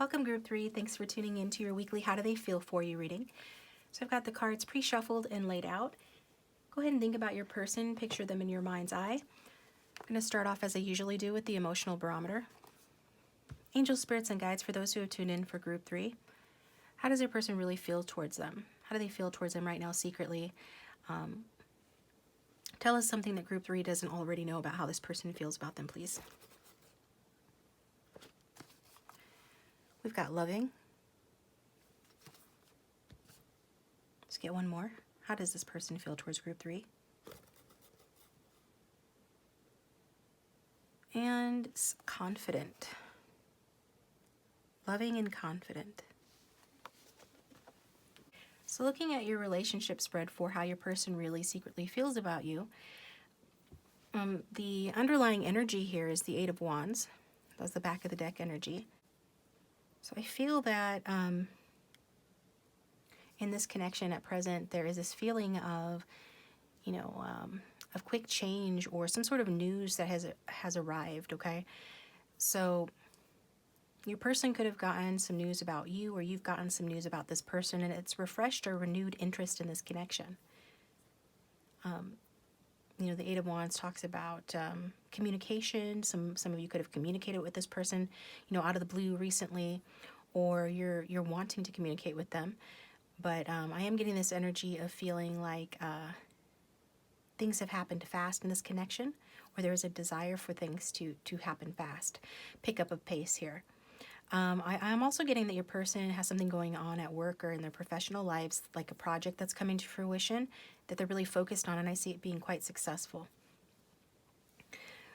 Welcome Group 3. Thanks for tuning in to your weekly How Do They Feel For You reading. So I've got the cards pre-shuffled and laid out. Go ahead and think about your person. Picture them in your mind's eye. I'm going to start off as I usually do with the emotional barometer. Angel spirits and guides for those who have tuned in for Group 3. How does your person really feel towards them? How do they feel towards them right now secretly? Tell us something that Group 3 doesn't already know about how this person feels about them, please. We've got loving. Let's get one more. How does this person feel towards Group 3? And confident. Loving and confident. So looking at your relationship spread for how your person really secretly feels about you, the underlying energy here is the Eight of Wands. That's the back of the deck energy. So I feel that in this connection at present, there is this feeling of, of quick change or some sort of news that has arrived, okay? So your person could have gotten some news about you, or you've gotten some news about this person, and it's refreshed or renewed interest in this connection. The Eight of Wands talks about communication. Some of you could have communicated with this person, out of the blue recently, or you're wanting to communicate with them. But I am getting this energy of feeling like things have happened fast in this connection, or there is a desire for things to happen fast, pick up a pace here. I'm also getting that your person has something going on at work or in their professional lives, like a project that's coming to fruition that they're really focused on, and I see it being quite successful.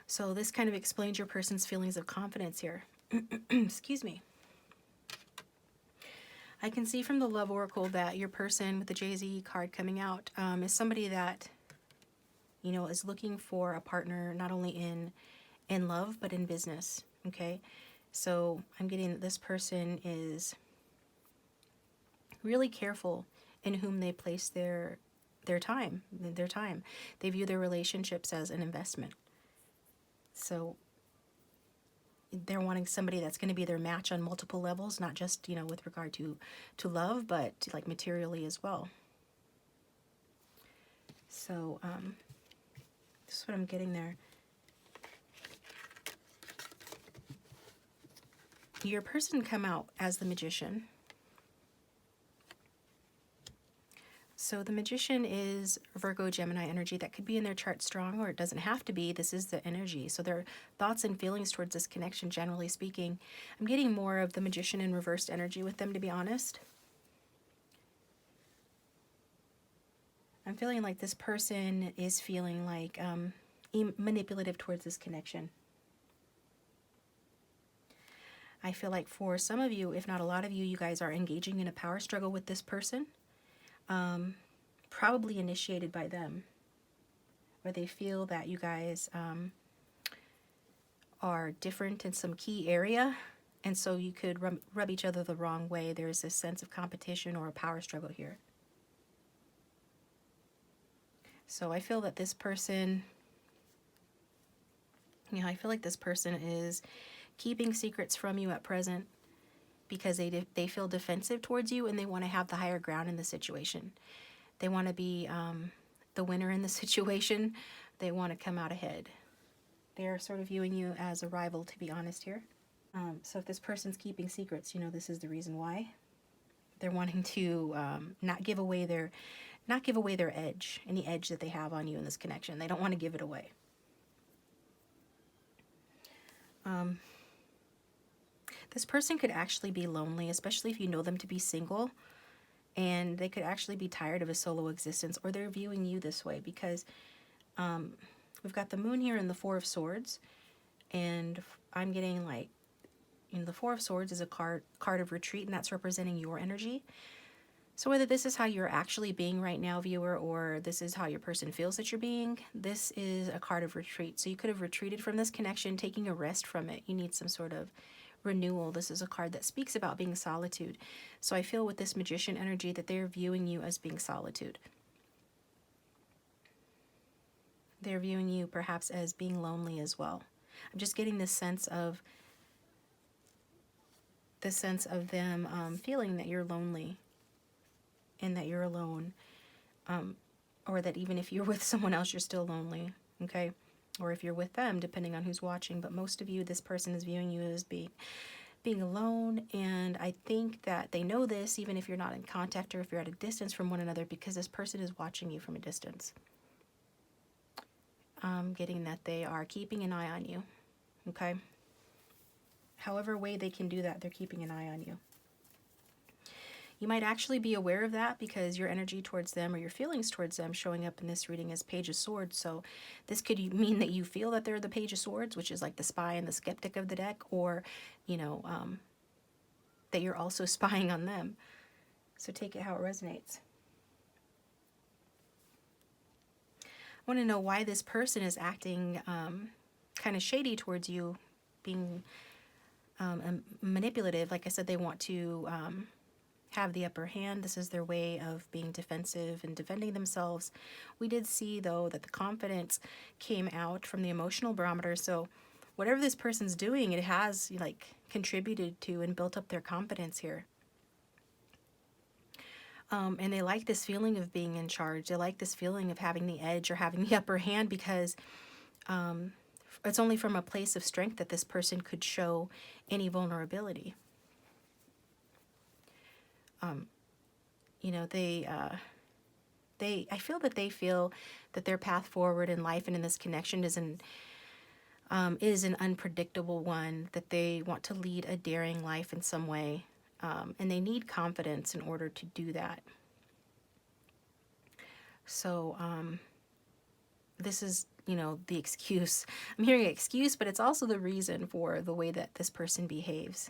So this kind of explains your person's feelings of confidence here. Excuse me. I can see from the Love Oracle that your person with the Jay-Z card coming out is somebody that, is looking for a partner not only in love, but in business, okay? So I'm getting that this person is really careful in whom they place their time. They view their relationships as an investment. So they're wanting somebody that's going to be their match on multiple levels, not just, with regard to love, but like materially as well. So this is what I'm getting there. Your person come out as the Magician. So the Magician is Virgo, Gemini energy. That could be in their chart strong, or it doesn't have to be. This is the energy. So their thoughts and feelings towards this connection, generally speaking. I'm getting more of the Magician in reversed energy with them, to be honest. I'm feeling like this person is feeling like manipulative towards this connection. I feel like for some of you, if not a lot of you, you guys are engaging in a power struggle with this person. Probably initiated by them, or they feel that you guys are different in some key area, and so you could rub each other the wrong way. There's this sense of competition or a power struggle here. So I feel that this person, I feel like this person is keeping secrets from you at present because they feel defensive towards you, and they want to have the higher ground in the situation. They want to be the winner in the situation. They want to come out ahead. They're sort of viewing you as a rival, to be honest here. So if this person's keeping secrets, this is the reason why. They're wanting to not give away their edge, any edge that they have on you in this connection. They don't want to give it away. This person could actually be lonely, especially if you know them to be single, and they could actually be tired of a solo existence, or they're viewing you this way because we've got the Moon here in the Four of Swords, and I'm getting like, the Four of Swords is a card of retreat, and that's representing your energy. So whether this is how you're actually being right now, viewer, or this is how your person feels that you're being, this is a card of retreat. So you could have retreated from this connection, taking a rest from it. You need some sort of renewal. This is a card that speaks about being solitude. So I feel with this Magician energy that they're viewing you as being solitude. They're viewing you perhaps as being lonely as well. I'm just getting this sense of the sense of them feeling that you're lonely and that you're alone, or that even if you're with someone else, you're still lonely, okay? Or if you're with them, depending on who's watching. But most of you, this person is viewing you as being alone, and I think that they know this even if you're not in contact or if you're at a distance from one another, because this person is watching you from a distance. Getting that they are keeping an eye on you, okay? However way they can do that, they're keeping an eye on you. You might actually be aware of that because your energy towards them or your feelings towards them showing up in this reading as Page of Swords. So this could mean that you feel that they're the Page of Swords, which is like the spy and the skeptic of the deck, or, you know, that you're also spying on them. So take it how it resonates. I want to know why this person is acting kind of shady towards you, being manipulative. Like I said, they want to have the upper hand. This is their way of being defensive and defending themselves. We did see, though, that the confidence came out from the emotional barometer. So whatever this person's doing, it has like contributed to and built up their confidence here. And they like this feeling of being in charge. They like this feeling of having the edge or having the upper hand, because it's only from a place of strength that this person could show any vulnerability. You know, I feel that they feel that their path forward in life and in this connection is an unpredictable one, that they want to lead a daring life in some way, and they need confidence in order to do that. So this is, you know, the excuse. I'm hearing excuse, but it's also the reason for the way that this person behaves.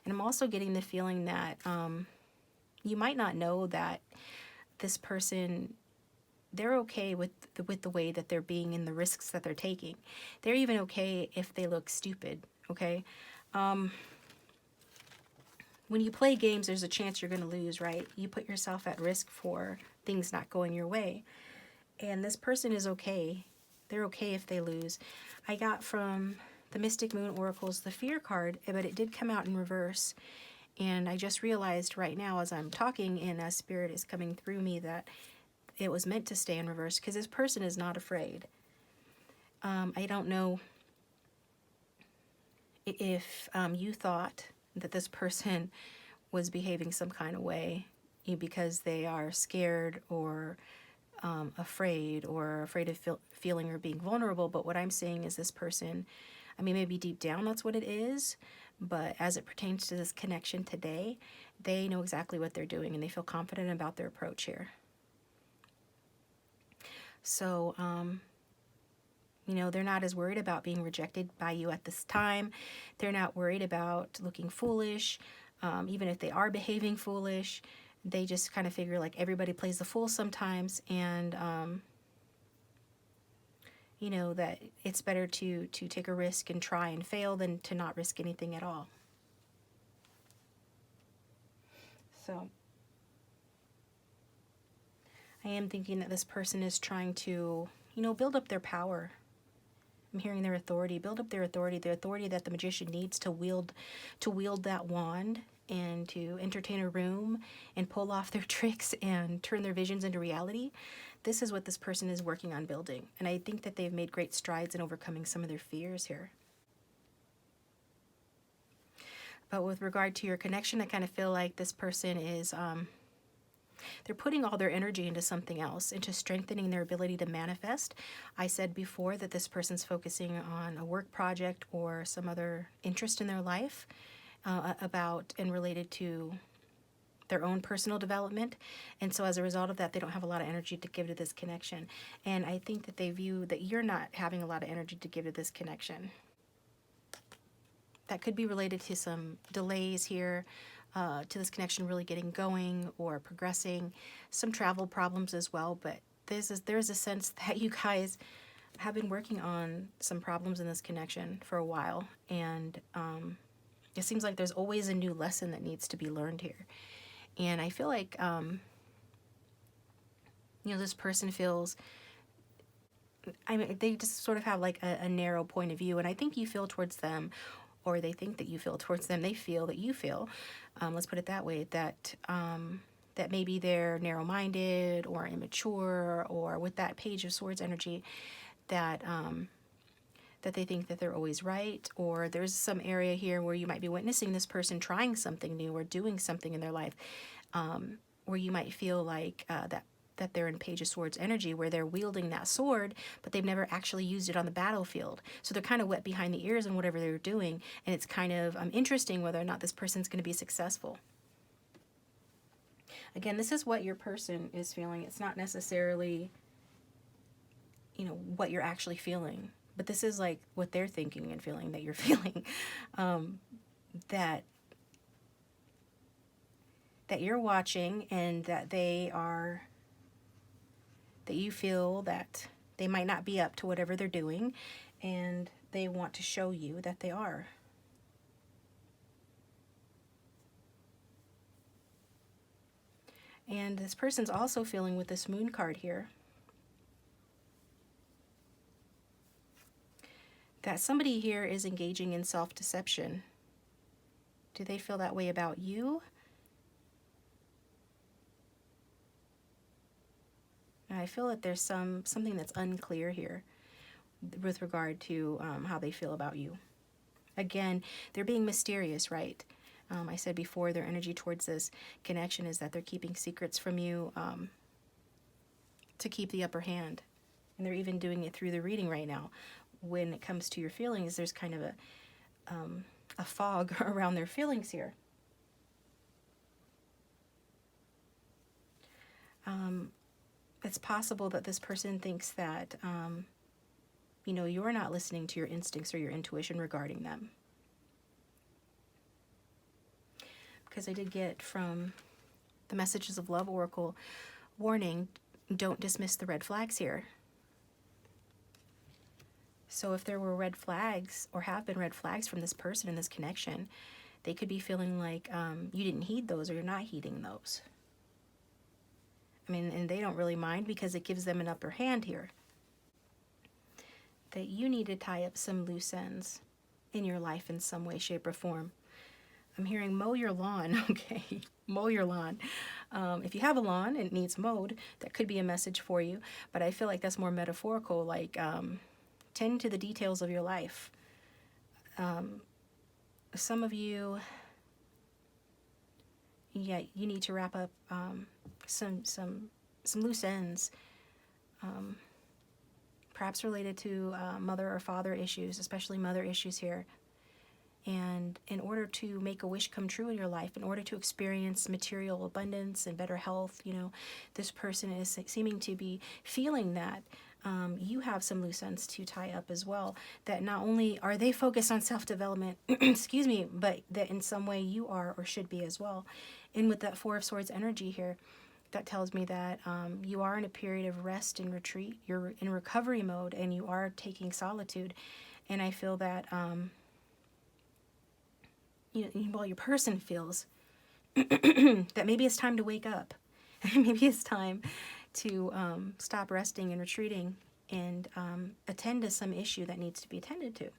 And I'm also getting the feeling that you might not know that this person, they're okay with the way that they're being and the risks that they're taking. They're even okay if they look stupid, okay? When you play games, there's a chance you're going to lose, right? You put yourself at risk for things not going your way. And this person is okay. They're okay if they lose. I got from the Mystic Moon Oracles the Fear card, but it did come out in reverse. And I just realized right now as I'm talking and as Spirit is coming through me that it was meant to stay in reverse, because this person is not afraid. I don't know if you thought that this person was behaving some kind of way because they are scared or afraid of feeling or being vulnerable. But what I'm seeing is this person, I mean, maybe deep down that's what it is, but as it pertains to this connection today, they know exactly what they're doing and they feel confident about their approach here. So, you know, they're not as worried about being rejected by you at this time. They're not worried about looking foolish. Even if they are behaving foolish, they just kind of figure like everybody plays the fool sometimes, and you know, that it's better to take a risk and try and fail than to not risk anything at all. So I am thinking that this person is trying to, you know, build up their power. I'm hearing their authority, build up their authority, the authority that the magician needs to wield that wand and to entertain a room and pull off their tricks and turn their visions into reality. This is what this person is working on building. And I think that they've made great strides in overcoming some of their fears here. But with regard to your connection, I kind of feel like this person is, they're putting all their energy into something else, into strengthening their ability to manifest. I said before that this person's focusing on a work project or some other interest in their life about and related to their own personal development. And so as a result of that, they don't have a lot of energy to give to this connection. And I think that they view that you're not having a lot of energy to give to this connection. That could be related to some delays here, to this connection really getting going or progressing, some travel problems as well. But there's a sense that you guys have been working on some problems in this connection for a while, and it seems like there's always a new lesson that needs to be learned here. And I feel like you know, this person feels, I mean, they just sort of have like a narrow point of view, and I think you feel towards them, or they think that you feel towards them. They feel that you feel, let's put it that way, that that maybe they're narrow-minded or immature, or with that Page of Swords energy, that that they think that they're always right, or there's some area here where you might be witnessing this person trying something new or doing something in their life, where you might feel like that they're in Page of Swords energy, where they're wielding that sword, but they've never actually used it on the battlefield. So they're kind of wet behind the ears in whatever they're doing, and it's kind of interesting whether or not this person's going to be successful. Again, this is what your person is feeling. It's not necessarily, what you're actually feeling, but this is like what they're thinking and feeling that you're feeling. That you're watching, and that you feel that they might not be up to whatever they're doing, and they want to show you that they are. And this person's also feeling with this Moon card here that somebody here is engaging in self-deception. Do they feel that way about you? I feel that there's something that's unclear here with regard to how they feel about you. Again, they're being mysterious, right? I said before, their energy towards this connection is that they're keeping secrets from you to keep the upper hand. And they're even doing it through the reading right now. When it comes to your feelings, there's kind of a fog around their feelings here. It's possible that this person thinks that, you're not listening to your instincts or your intuition regarding them. Because I did get from the Messages of Love Oracle, warning, don't dismiss the red flags here. So if there were red flags, or have been red flags from this person in this connection, they could be feeling like you didn't heed those, or you're not heeding those. I mean, and they don't really mind because it gives them an upper hand here. That you need to tie up some loose ends in your life in some way, shape, or form. I'm hearing mow your lawn, okay? Mow your lawn. If you have a lawn and it needs mowed, that could be a message for you. But I feel like that's more metaphorical, like tend to the details of your life. Some of you, you need to wrap up some loose ends, perhaps related to mother or father issues, especially mother issues here. And in order to make a wish come true in your life, in order to experience material abundance and better health, this person is seeming to be feeling that you have some loose ends to tie up as well. That not only are they focused on self-development, excuse me, but that in some way you are or should be as well. And with that Four of Swords energy here, that tells me that you are in a period of rest and retreat. You're in recovery mode, and you are taking solitude. And I feel that your person feels that maybe it's time to wake up. Maybe it's time to stop resting and retreating and attend to some issue that needs to be attended to. I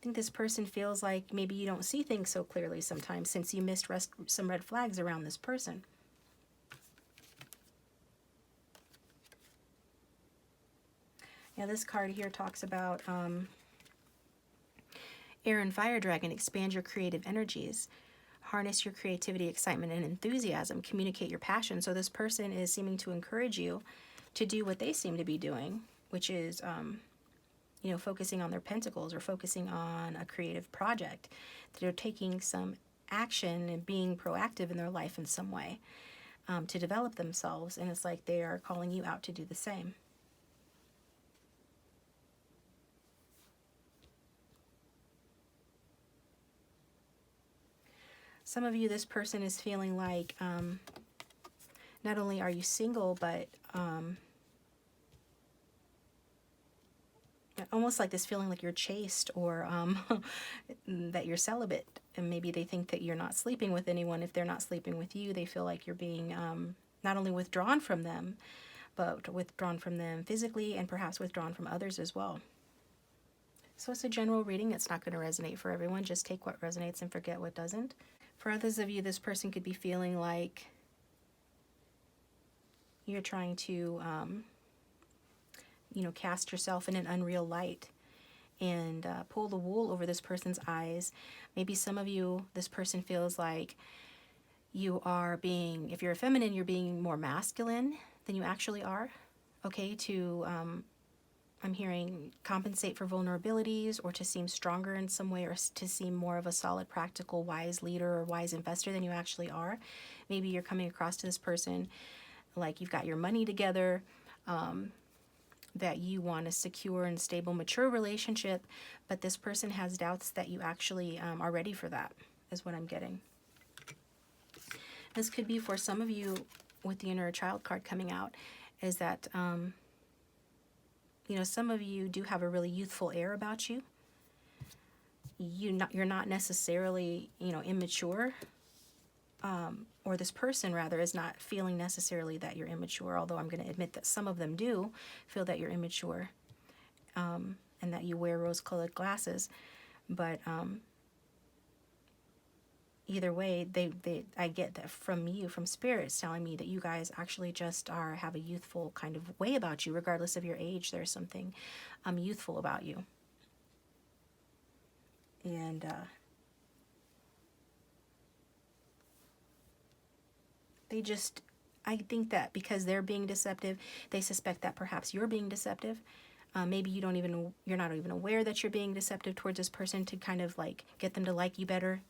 think this person feels like maybe you don't see things so clearly sometimes, since you missed some red flags around this person. Now this card here talks about Air and Fire Dragon. Expand your creative energies. Harness your creativity, excitement, and enthusiasm. Communicate your passion. So this person is seeming to encourage you to do what they seem to be doing, which is, focusing on their pentacles or focusing on a creative project. They're taking some action and being proactive in their life in some way to develop themselves. And it's like they are calling you out to do the same. Some of you, this person is feeling like not only are you single, but almost like this feeling like you're chaste, or that you're celibate. And maybe they think that you're not sleeping with anyone. If they're not sleeping with you, they feel like you're being not only withdrawn from them, but withdrawn from them physically, and perhaps withdrawn from others as well. So it's a general reading. It's not going to resonate for everyone. Just take what resonates and forget what doesn't. For others of you, this person could be feeling like you're trying to, cast yourself in an unreal light and pull the wool over this person's eyes. Maybe some of you, this person feels like you are being, if you're a feminine, you're being more masculine than you actually are. Okay, I'm hearing compensate for vulnerabilities or to seem stronger in some way or to seem more of a solid, practical, wise leader or wise investor than you actually are. Maybe you're coming across to this person like you've got your money together, that you want a secure and stable, mature relationship, but this person has doubts that you actually are ready for that, is what I'm getting. This could be for some of you with the inner child card coming out, is that, some of you do have a really youthful air about you. You're not necessarily, immature, or this person rather is not feeling necessarily that you're immature, although I'm going to admit that some of them do feel that you're immature, and that you wear rose-colored glasses. But either way, I get that from you, from spirits telling me that you guys actually just have a youthful kind of way about you, regardless of your age. There's something youthful about you. And I think that because they're being deceptive, they suspect that perhaps you're being deceptive. Maybe you're not even aware that you're being deceptive towards this person to kind of like get them to like you better.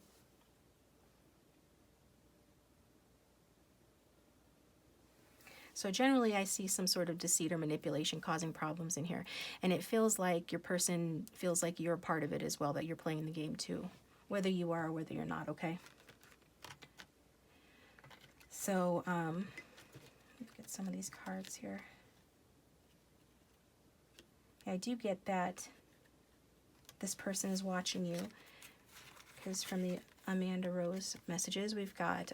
So generally I see some sort of deceit or manipulation causing problems in here. And it feels like your person feels like you're a part of it as well, that you're playing the game too, whether you are or whether you're not, okay? So, let's get some of these cards here. I do get that this person is watching you, because from the Amanda Rose messages, we've got,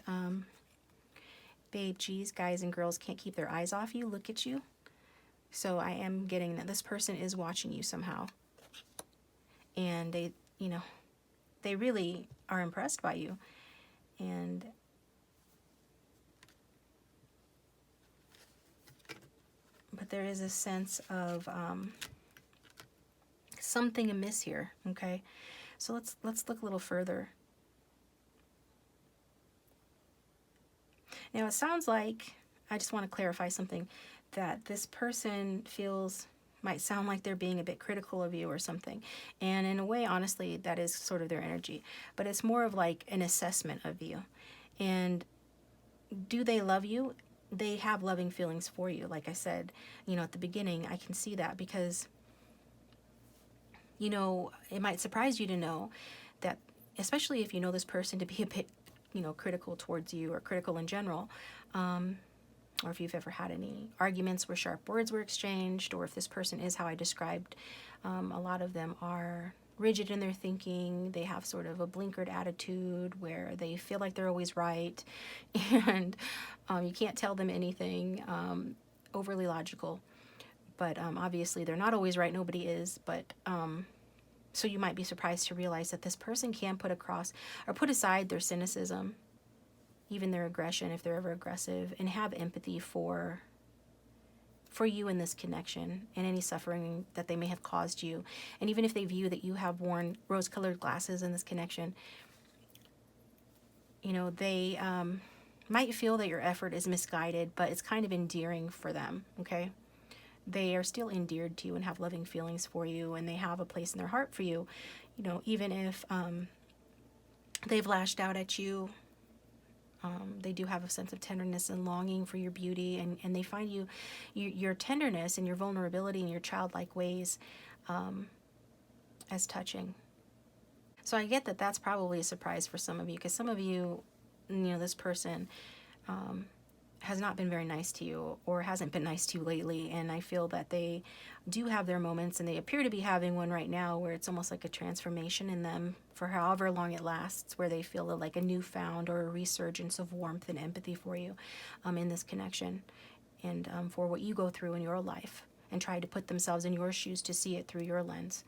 babe, geez, guys and girls can't keep their eyes off you. Look at you. So I am getting that this person is watching you somehow. And they really are impressed by you. And but there is a sense of something amiss here, okay? So let's look a little further. Now it sounds like, I just want to clarify something, that this person might sound like they're being a bit critical of you or something. And in a way, honestly, that is sort of their energy. But it's more of like an assessment of you. And do they love you? They have loving feelings for you. Like I said, at the beginning, I can see that because, it might surprise you to know that, especially if you know this person to be a bit, critical towards you or critical in general, or if you've ever had any arguments where sharp words were exchanged, or if this person is how I described, a lot of them are rigid in their thinking. They have sort of a blinkered attitude where they feel like they're always right, and you can't tell them anything, overly logical. But obviously they're not always right. Nobody is. But so you might be surprised to realize that this person can put aside their cynicism, even their aggression, if they're ever aggressive, and have empathy for you in this connection and any suffering that they may have caused you. And even if they view that you have worn rose-colored glasses in this connection, they might feel that your effort is misguided, but it's kind of endearing for them, okay? They are still endeared to you and have loving feelings for you, and they have a place in their heart for you, even if they've lashed out at you. They do have a sense of tenderness and longing for your beauty, and they find your tenderness and your vulnerability and your childlike ways as touching. So I get that that's probably a surprise for some of you, because some of you, this person has not been very nice to you or hasn't been nice to you lately, and I feel that they do have their moments, and they appear to be having one right now where it's almost like a transformation in them for however long it lasts, where they feel like a newfound or a resurgence of warmth and empathy for you in this connection, and for what you go through in your life, and try to put themselves in your shoes to see it through your lens.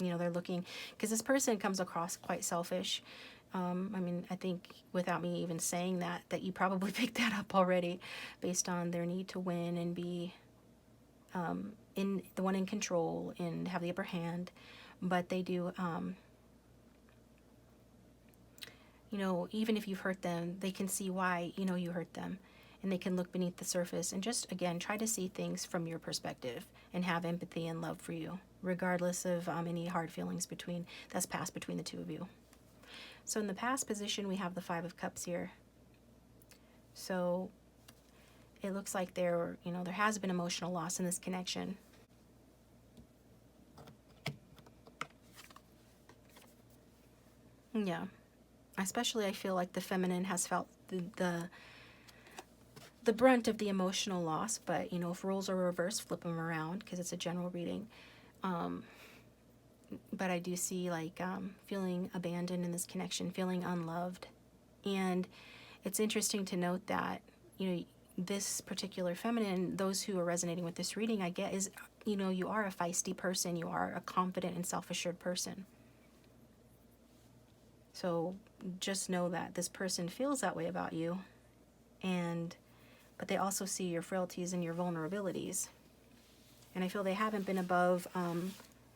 You know, they're looking, because this person comes across quite selfish. I mean, I think without me even saying that you probably picked that up already, based on their need to win and be in the one in control and have the upper hand. But they do, you know, even if you've hurt them, they can see why, you know, you hurt them. And they can look beneath the surface and just, again, try to see things from your perspective and have empathy and love for you, regardless of any hard feelings that's passed between the two of you. So in the past position, we have the Five of Cups here. So it looks like there has been emotional loss in this connection. Yeah. Especially I feel like the feminine has felt the brunt of the emotional loss, but, you know, if roles are reversed, flip them around, because it's a general reading. But I do see, like, feeling abandoned in this connection, feeling unloved. And it's interesting to note that, you know, this particular feminine, those who are resonating with this reading, I get is, you know, you are a feisty person. You are a confident and self-assured person. So just know that this person feels that way about you. But they also see your frailties and your vulnerabilities. And I feel they haven't been above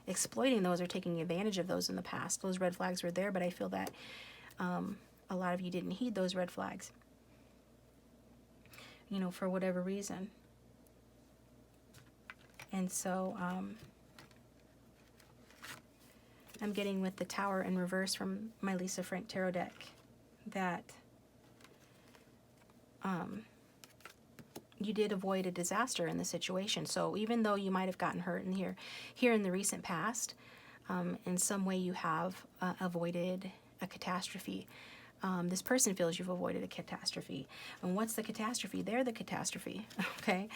exploiting those or taking advantage of those in the past. Those red flags were there, but I feel that a lot of you didn't heed those red flags, you know, for whatever reason. And so I'm getting with the Tower in reverse from my Lisa Frank Tarot deck that you did avoid a disaster in the situation. So even though you might have gotten hurt in here in the recent past, in some way you have avoided a catastrophe. This person feels you've avoided a catastrophe. And what's the catastrophe? They're the catastrophe, okay?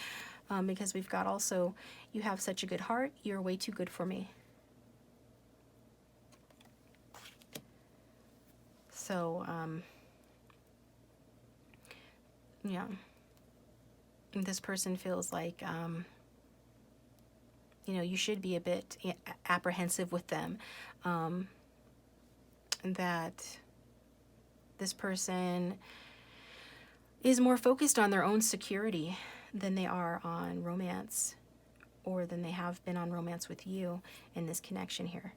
Because we've got also, you have such a good heart, you're way too good for me. So, yeah. This person feels like, you know, you should be a bit apprehensive with them. That this person is more focused on their own security than they are on romance, or than they have been on romance with you in this connection here.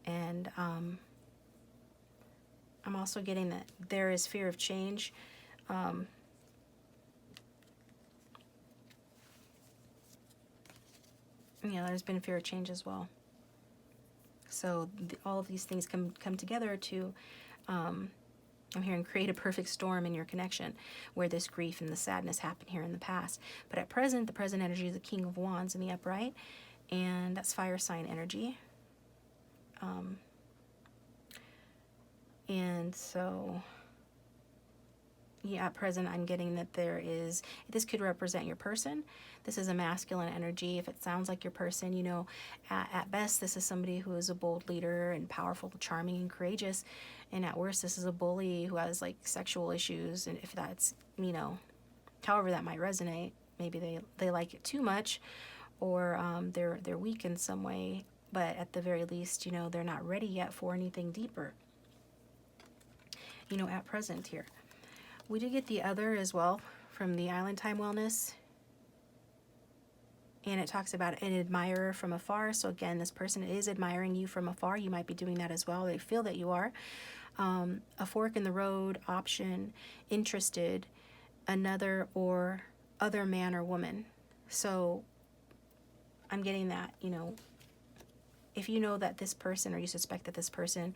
And I'm also getting that there is fear of change. Yeah, there's been fear of change as well. So all of these things come together to, I'm hearing, create a perfect storm in your connection, where this grief and the sadness happened here in the past. But at present, the present energy is the King of Wands in the upright, and that's fire sign energy. And so, yeah, at present, I'm getting that this could represent your person. This is a masculine energy. If it sounds like your person, you know, at best, this is somebody who is a bold leader and powerful, charming, and courageous. And at worst, this is a bully who has, like, sexual issues. And if that's, you know, however that might resonate, maybe they like it too much, or they're weak in some way. But at the very least, you know, they're not ready yet for anything deeper, you know, at present here. We did get the Other as well from the Island Time Wellness. And it talks about an admirer from afar. So again, this person is admiring you from afar. You might be doing that as well. They feel that you are. A fork in the road option, interested, another or other man or woman. So I'm getting that, you know, if you know that this person, or you suspect that this person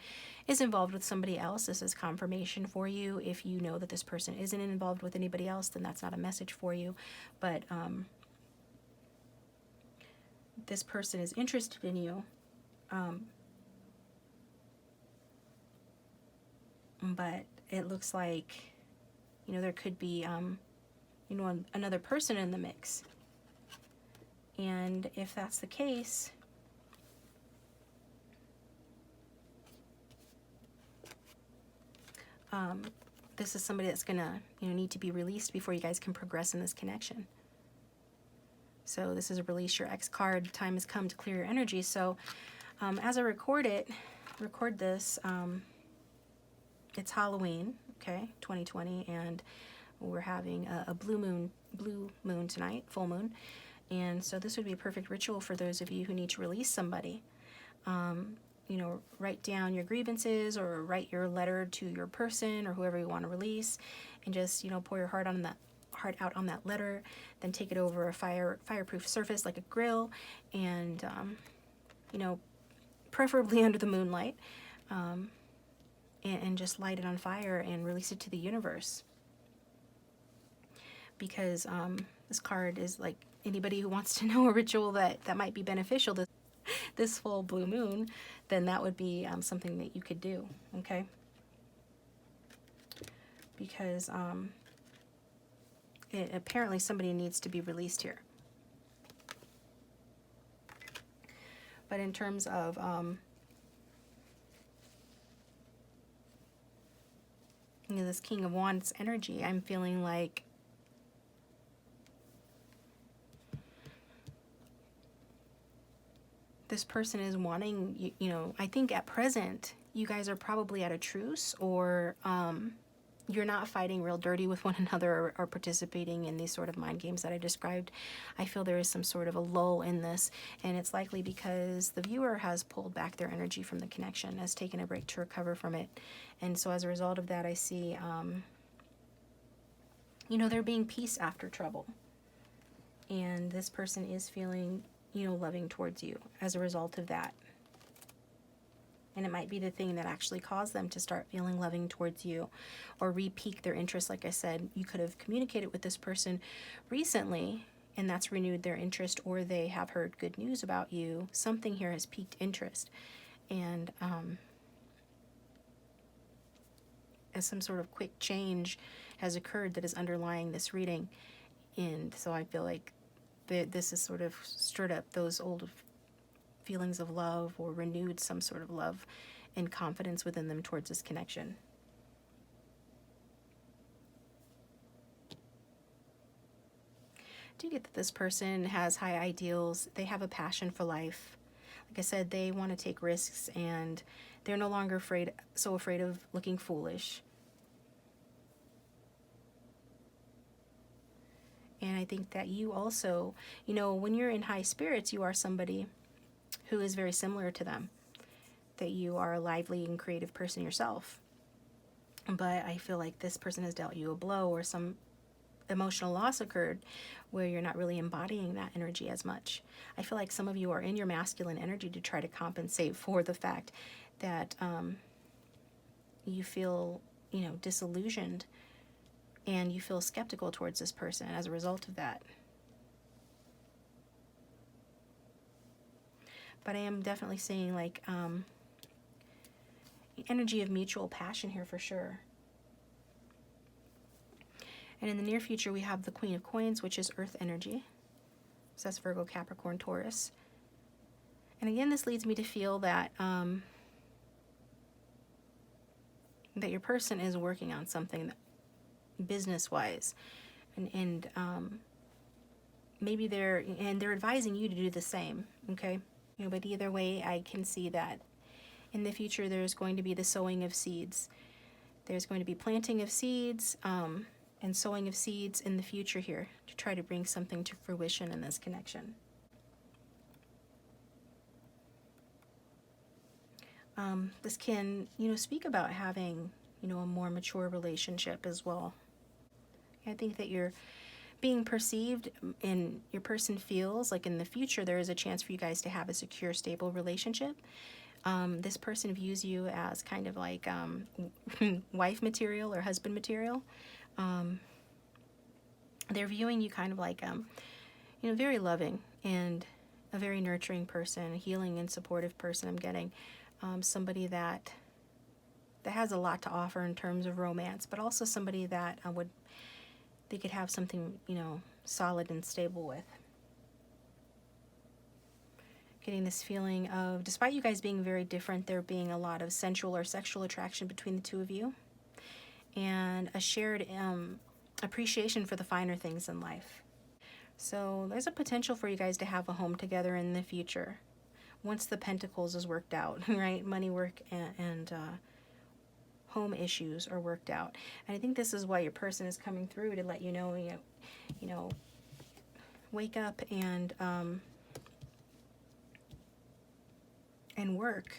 is involved with somebody else, this is confirmation for you. If you know that this person isn't involved with anybody else, then that's not a message for you. But this person is interested in you. But it looks like, you know, there could be, you know, another person in the mix. And if that's the case, this is somebody that's gonna, you know, need to be released before you guys can progress in this connection. So this is a release your ex card. Time has come to clear your energy. So As I record this, it's Halloween, okay, 2020, and we're having a blue moon tonight, full moon. And so this would be a perfect ritual for those of you who need to release somebody. You know, write down your grievances or write your letter to your person or whoever you want to release, and just, you know, pour your heart out on that letter. Then take it over a fireproof surface like a grill, and you know, preferably under the moonlight, and just light it on fire and release it to the universe. Because this card is like, anybody who wants to know a ritual that might be beneficial this full blue moon, then that would be something that you could do, okay? Because apparently somebody needs to be released here. But in terms of you know, this King of Wands energy, I'm feeling like this person is wanting, you know, I think at present you guys are probably at a truce, or you're not fighting real dirty with one another, or participating in these sort of mind games that I described. I feel there is some sort of a lull in this, and it's likely because the viewer has pulled back their energy from the connection, has taken a break to recover from it. And so as a result of that, I see, you know, there being peace after trouble. And this person is feeling, you know, loving towards you as a result of that. And it might be the thing that actually caused them to start feeling loving towards you, or re-pique their interest. Like I said, you could have communicated with this person recently, and that's renewed their interest, or they have heard good news about you. Something here has piqued interest. And as some sort of quick change has occurred that is underlying this reading. And so I feel like this has sort of stirred up those old feelings of love, or renewed some sort of love and confidence within them towards this connection. Do you get that this person has high ideals? They have a passion for life. Like I said, they want to take risks, and they're no longer so afraid of looking foolish. And I think that you also, you know, when you're in high spirits, you are somebody who is very similar to them, that you are a lively and creative person yourself. But I feel like this person has dealt you a blow, or some emotional loss occurred where you're not really embodying that energy as much. I feel like some of you are in your masculine energy to try to compensate for the fact that you feel, you know, disillusioned, and you feel skeptical towards this person as a result of that. But I am definitely seeing like energy of mutual passion here for sure. And in the near future, we have the Queen of Coins, which is Earth energy. So that's Virgo, Capricorn, Taurus. And again, this leads me to feel that that your person is working on something business-wise, and maybe they're advising you to do the same. Okay, you know, but either way, I can see that in the future there's going to be the sowing of seeds. There's going to be planting of seeds and sowing of seeds in the future here to try to bring something to fruition in this connection. This can, you know, speak about having, you know, a more mature relationship as well. I think that you're being perceived, and your person feels like in the future there is a chance for you guys to have a secure, stable relationship. This person views you as kind of like wife material or husband material. They're viewing you kind of like, you know, very loving and a very nurturing person, a healing and supportive person. I'm getting somebody that has a lot to offer in terms of romance, but also somebody that they could have something, you know, solid and stable with. Getting this feeling of, despite you guys being very different, there being a lot of sensual or sexual attraction between the two of you, and a shared appreciation for the finer things in life. So there's a potential for you guys to have a home together in the future, once the Pentacles is worked out, right? Money, work, and home issues are worked out. And I think this is why your person is coming through, to let you know, wake up and work,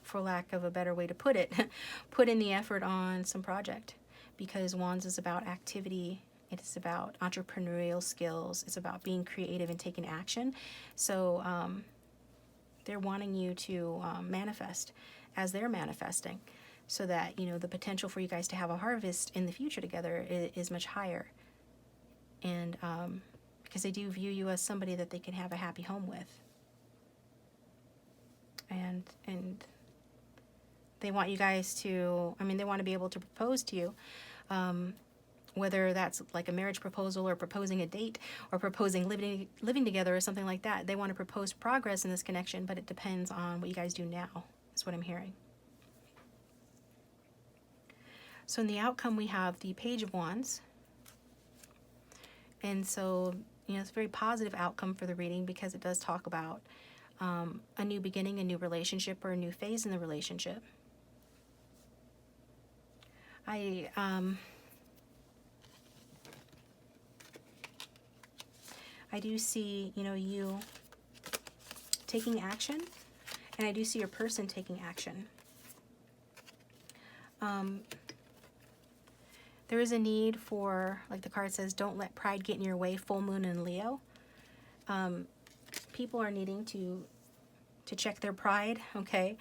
for lack of a better way to put it, put in the effort on some project, because Wands is about activity. It is about entrepreneurial skills. It's about being creative and taking action. So they're wanting you to manifest as they're manifesting, so that, the potential for you guys to have a harvest in the future together is much higher. And because they do view you as somebody that they can have a happy home with. And they want you guys to, they want to be able to propose to you, whether that's like a marriage proposal, or proposing a date, or proposing living together, or something like that. They want to propose progress in this connection, but it depends on what you guys do now, is what I'm hearing. So in the outcome, we have the Page of Wands. And so, it's a very positive outcome for the reading, because it does talk about a new beginning, a new relationship, or a new phase in the relationship. I do see, you taking action, and I do see your person taking action. There is a need for, like the card says, don't let pride get in your way, full moon in Leo. People are needing to check their pride, okay?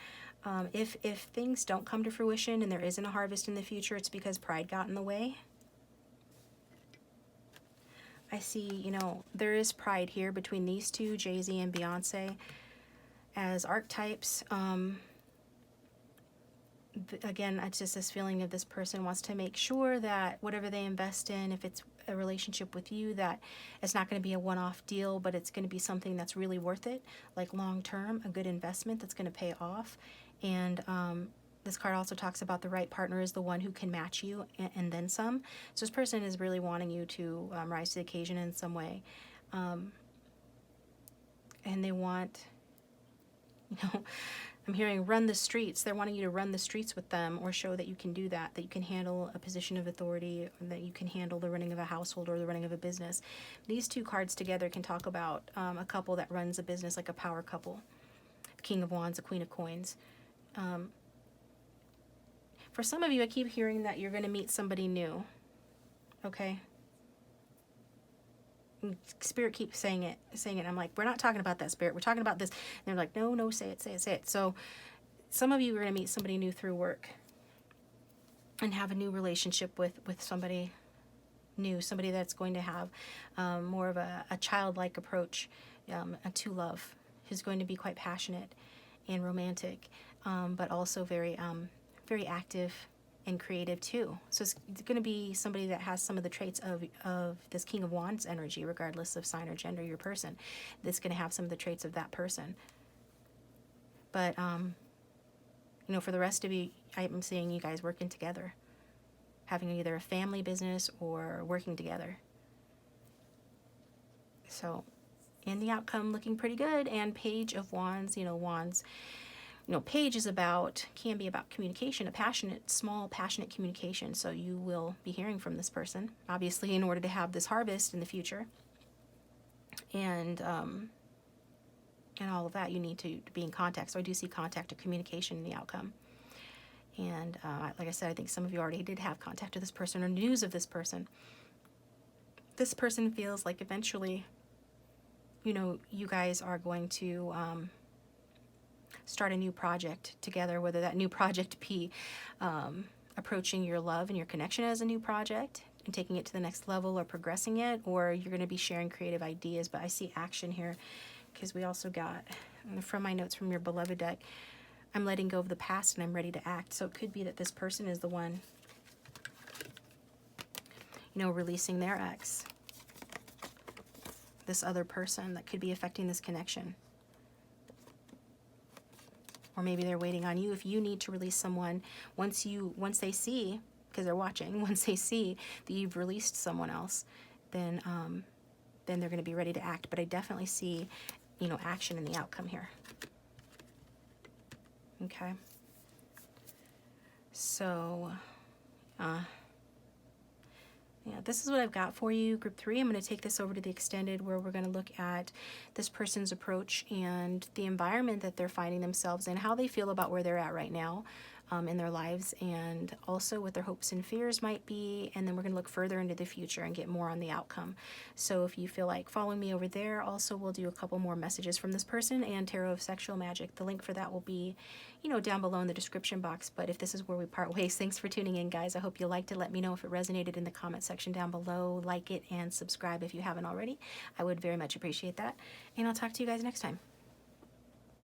If things don't come to fruition and there isn't a harvest in the future, it's because pride got in the way. I see, there is pride here between these two, Jay-Z and Beyonce, as archetypes. Again, it's just this feeling of this person wants to make sure that whatever they invest in, if it's a relationship with you, that it's not going to be a one-off deal, but it's going to be something that's really worth it, like long-term, a good investment that's going to pay off. And this card also talks about the right partner is the one who can match you and then some. So this person is really wanting you to rise to the occasion in some way. And they want, I'm hearing run the streets. They're wanting you to run the streets with them, or show that you can do that you can handle a position of authority, or that you can handle the running of a household or the running of a business. These two cards together can talk about a couple that runs a business, like a power couple. King of Wands, a Queen of Coins. For some of you, I keep hearing that you're going to meet somebody new. Okay? Spirit keeps saying it. I'm like, we're not talking about that, Spirit. We're talking about this. And they're like, no, say it. So some of you are going to meet somebody new through work, and have a new relationship with somebody new, somebody that's going to have more of a childlike approach to love, who's going to be quite passionate and romantic, but also very active and creative too. So it's going to be somebody that has some of the traits of this King of Wands energy, regardless of sign or gender, your person. That's going to have some of the traits of that person. But, for the rest of you, I'm seeing you guys working together, having either a family business or working together. So, in the outcome, looking pretty good. And Page of Wands, Wands, Page can be about communication, small passionate communication. So you will be hearing from this person, obviously, in order to have this harvest in the future. And all of that, you need to be in contact. So I do see contact or communication in the outcome. And like I said, I think some of you already did have contact with this person or news of this person. This person feels like eventually, you guys are going to start a new project together, whether that new project be approaching your love and your connection as a new project and taking it to the next level, or progressing it, or you're going to be sharing creative ideas. But I see action here, because we also got, from my notes from your beloved deck, I'm letting go of the past and I'm ready to act. So it could be that this person is the one, releasing their ex, this other person that could be affecting this connection. Or maybe they're waiting on you. If you need to release someone, once they see, because they're watching, once they see that you've released someone else, then they're going to be ready to act. But I definitely see, you know, action in the outcome here. Okay. So, yeah, this is what I've got for you, group 3. I'm going to take this over to the extended, where we're going to look at this person's approach and the environment that they're finding themselves in, how they feel about where they're at right now in their lives, and also what their hopes and fears might be. And then we're going to look further into the future and get more on the outcome. So if you feel like following me over there, also we'll do a couple more messages from this person and Tarot of Sexual Magic. The link for that will be, you know, down below in the description box. But if this is where we part ways, thanks for tuning in, guys. I hope you liked it. Let me know if it resonated in the comment section down below. Like it and subscribe if you haven't already. I would very much appreciate that. And I'll talk to you guys next time.